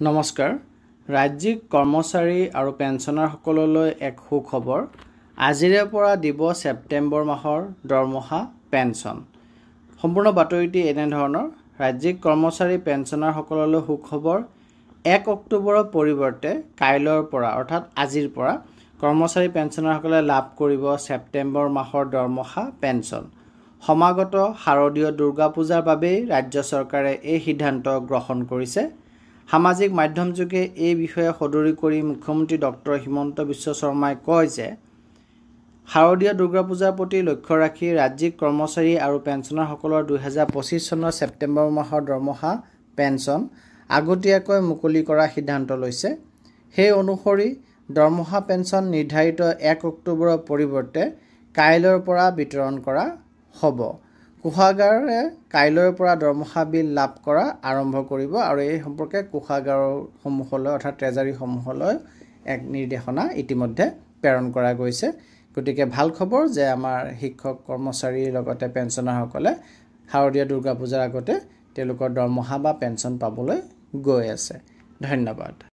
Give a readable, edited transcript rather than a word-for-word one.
নমস্কাৰ ৰাজ্যিক কৰ্মচাৰী আৰু পেঞ্চনাৰসকললৈ এক সুখবৰ আজিৰে পৰা দিব ছেপ্টেম্বৰ মাহৰ দৰমহা পেঞ্চন সম্পূৰ্ণ বাতৰিটি এনে ধৰণৰ ৰাজ্যিক কৰ্মচাৰী পেঞ্চনাৰসকললৈ সুখবৰ 1 অক্টোবৰৰ পৰিৱৰ্তে কাইলৈৰ পৰা অৰ্থাৎ আজিৰ পৰা কৰ্মচাৰী পেঞ্চনাৰসকলে লাভ কৰিব ছেপ্টেম্বৰ মাহৰ দৰমহা পেঞ্চন সমাগত শাৰদীয় দুৰ্গা পূজাৰ বাবে ৰাজ্য চৰকাৰে এই সিদ্ধান্ত গ্ৰহণ কৰিছে সামাজিক মাধ্যম যোগে এই বিষয়ে সদৰি কৰি মুখ্যমন্ত্ৰী ডক্টৰ হিমন্ত বিশ্ব শৰ্মাই কয় যে শাৰদীয় দুৰ্গা পূজাৰ প্ৰতি লক্ষ্য ৰাখি ৰাজ্যিক কৰ্মচাৰী আৰু পেঞ্চনাৰসকলৰ 2025 চনৰ ছেপ্টেম্বৰ মাহৰ দৰমহা পেঞ্চন আগতীয়াকৈ মুকলি কৰাৰ সিদ্ধান্ত লৈছে সেই অনুসৰি দৰমহা পেঞ্চন নিৰ্ধাৰিত 1 অক্টোবৰৰ পৰিৱৰ্তে কাইলৈৰ পৰা বিতৰণ কৰা হ'ব কোষাগাৰে কাইলৈৰ পৰা দৰমহা বিল লাভ কৰা আৰম্ভ কৰিব আৰু এই সম্পৰ্কে কোষাগাৰসমূহলৈ অৰ্থাৎ ট্ৰেজাৰীসমূহলৈ এক নিৰ্দেশনা ইতিমধ্যে প্ৰেৰণ কৰা গৈছে গতিকে ভাল খবৰ যে আমাৰ শিক্ষক কৰ্মচাৰীৰ লগতে পেঞ্চনাৰসকলে শাৰদীয় দুৰ্গা পূজাৰ আগতে তেওঁলোকৰ দৰমহা বা পেঞ্চন পাবলৈ গৈ আছে ধন্যবাদ